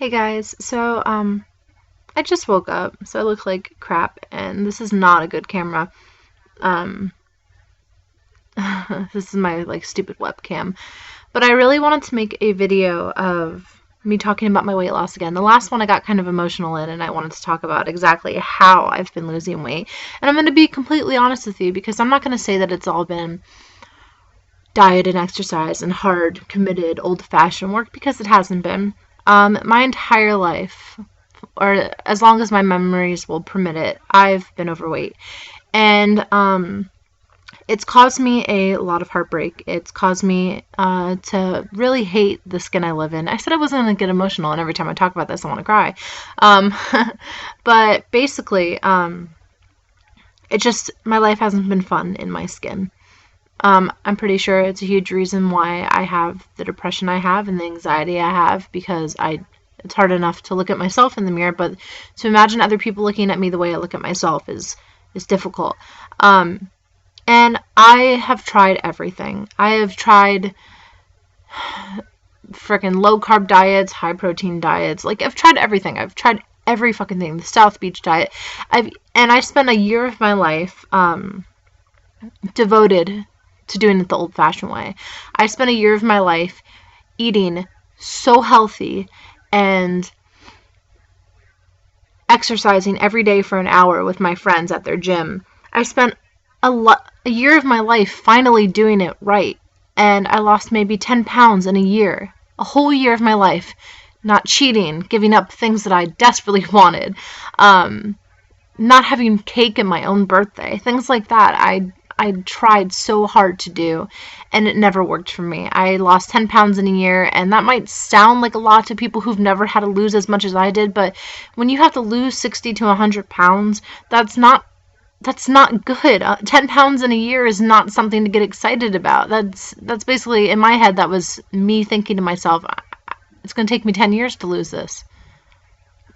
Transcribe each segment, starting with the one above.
Hey guys, I just woke up, so I look like crap, and this is not a good camera. Um, this is my stupid webcam. But I really wanted to make a video of me talking about my weight loss again. The last one I got kind of emotional in, and I wanted to talk about exactly how I've been losing weight. And I'm going to be completely honest with you because I'm not going to say that it's all been diet and exercise and hard, committed, old-fashioned work because it hasn't been. My entire life, or as long as my memories will permit it, I've been overweight. And it's caused me a lot of heartbreak. It's caused me to really hate the skin I live in. I said I wasn't going to get emotional, and every time I talk about this, I want to cry. But basically, my life hasn't been fun in my skin. I'm pretty sure it's a huge reason why I have the depression I have and the anxiety I have, because it's hard enough to look at myself in the mirror, but to imagine other people looking at me the way I look at myself is difficult. And I have tried everything. I have tried freaking low carb diets, high protein diets. I've tried everything. I've tried every fucking thing. The South Beach diet. I spent a year of my life devoted to doing it the old-fashioned way. I spent a year of my life eating so healthy and exercising every day for an hour with my friends at their gym. I spent a year of my life finally doing it right, and I lost maybe 10 pounds in a year. A whole year of my life not cheating, giving up things that I desperately wanted, not having cake at my own birthday, things like that. I tried so hard to do, and it never worked for me. I lost 10 pounds in a year, and that might sound like a lot to people who've never had to lose as much as I did, but when you have to lose 60 to 100 pounds, that's not good. 10 pounds in a year is not something to get excited about. That's basically, in my head, that was me thinking to myself, it's going to take me 10 years to lose this.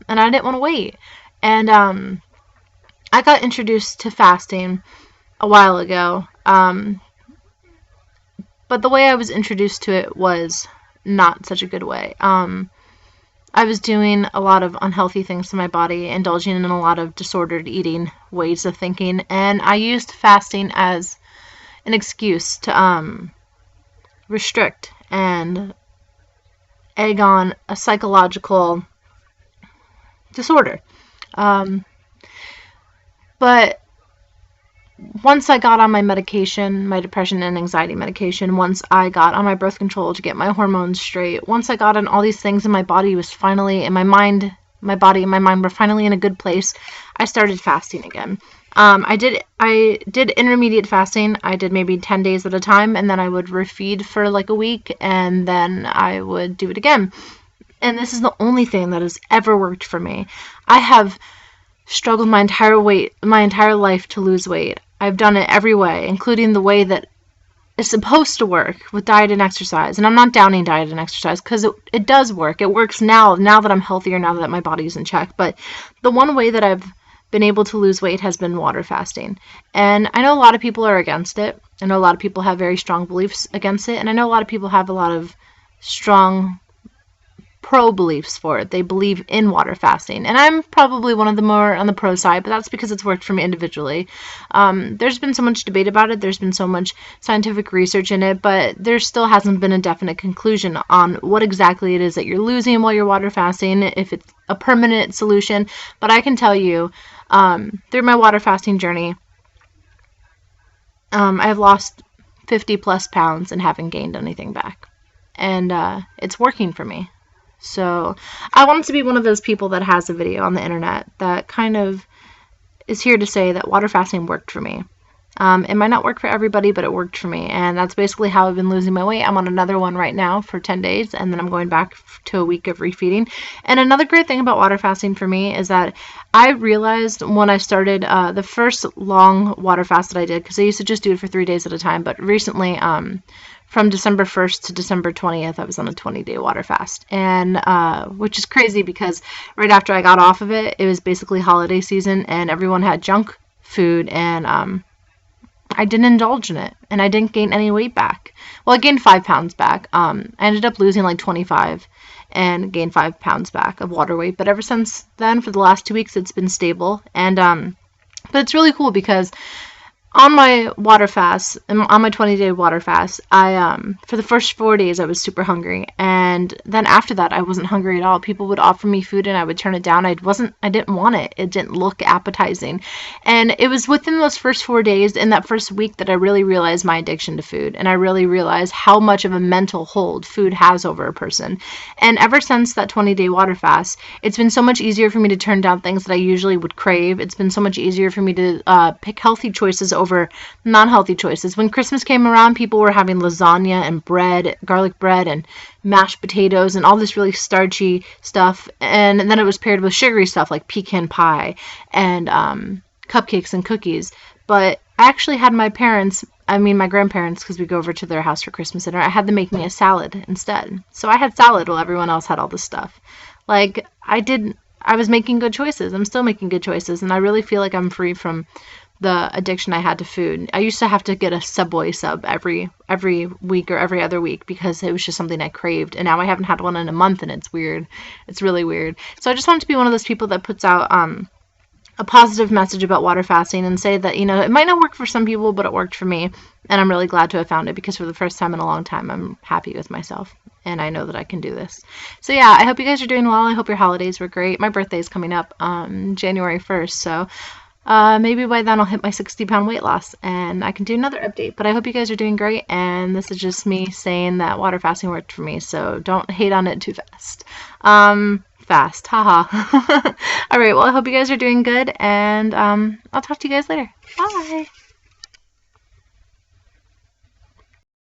And I didn't want to wait. And I got introduced to fasting a while ago, but the way I was introduced to it was not such a good way. I was doing a lot of unhealthy things to my body, indulging in a lot of disordered eating ways of thinking, and I used fasting as an excuse to restrict and egg on a psychological disorder. But once I got on my medication, my depression and anxiety medication, once I got on my birth control to get my hormones straight, once I got on all these things and my body was finally, and my body and my mind were finally in a good place, I started fasting again. I did intermediate fasting. I did maybe 10 days at a time, and then I would refeed for a week, and then I would do it again. And this is the only thing that has ever worked for me. I have struggled my entire life to lose weight. I've done it every way, including the way that it's supposed to work with diet and exercise. And I'm not downing diet and exercise because it does work. It works now that I'm healthier, now that my body's in check. But the one way that I've been able to lose weight has been water fasting. And I know a lot of people are against it. I know a lot of people have very strong beliefs against it. And I know a lot of people have a lot of strong pro beliefs for it. They believe in water fasting, and I'm probably one of the more on the pro side, but that's because it's worked for me individually. There's been so much debate about it, there's been so much scientific research in it, but there still hasn't been a definite conclusion on what exactly it is that you're losing while you're water fasting, if it's a permanent solution. But I can tell you, through my water fasting journey, I've lost 50 plus pounds and haven't gained anything back, and it's working for me. So I wanted to be one of those people that has a video on the internet that kind of is here to say that water fasting worked for me. It might not work for everybody, but it worked for me, and that's basically how I've been losing my weight. I'm on another one right now for 10 days, and then I'm going back to a week of refeeding. And another great thing about water fasting for me is that I realized when I started the first long water fast that I did, because I used to just do it for 3 days at a time, but recently from December 1st to December 20th, I was on a 20-day water fast, and which is crazy because right after I got off of it, it was basically holiday season, and everyone had junk food, and I didn't indulge in it, and I didn't gain any weight back. Well, I gained 5 pounds back. I ended up losing like 25, and gained 5 pounds back of water weight. But ever since then, for the last 2 weeks, it's been stable. And but it's really cool because on my water fast, on my 20-day water fast, I for the first 4 days I was super hungry, and then after that I wasn't hungry at all. People would offer me food and I would turn it down. I didn't want it. It didn't look appetizing. And it was within those first 4 days, in that first week, that I really realized my addiction to food, and I really realized how much of a mental hold food has over a person. And ever since that 20-day water fast, it's been so much easier for me to turn down things that I usually would crave. It's been so much easier for me to pick healthy choices over non-healthy choices. When Christmas came around, people were having lasagna and bread, garlic bread and mashed potatoes and all this really starchy stuff, and then it was paired with sugary stuff like pecan pie and cupcakes and cookies. But I actually had my grandparents, because we go over to their house for Christmas dinner, I had them make me a salad instead. So I had salad while everyone else had all this stuff. Like, I was making good choices. I'm still making good choices, and I really feel like I'm free from the addiction I had to food. I used to have to get a Subway sub every week or every other week because it was just something I craved, and now I haven't had one in a month, and it's weird. It's really weird. So I just wanted to be one of those people that puts out a positive message about water fasting and say that, it might not work for some people, but it worked for me, and I'm really glad to have found it, because for the first time in a long time I'm happy with myself, and I know that I can do this. So yeah, I hope you guys are doing well. I hope your holidays were great. My birthday is coming up on January 1st, so maybe by then I'll hit my 60-pound weight loss and I can do another update. But I hope you guys are doing great, and this is just me saying that water fasting worked for me, so don't hate on it too fast. Fast, haha. Alright, well, I hope you guys are doing good, and I'll talk to you guys later. Bye!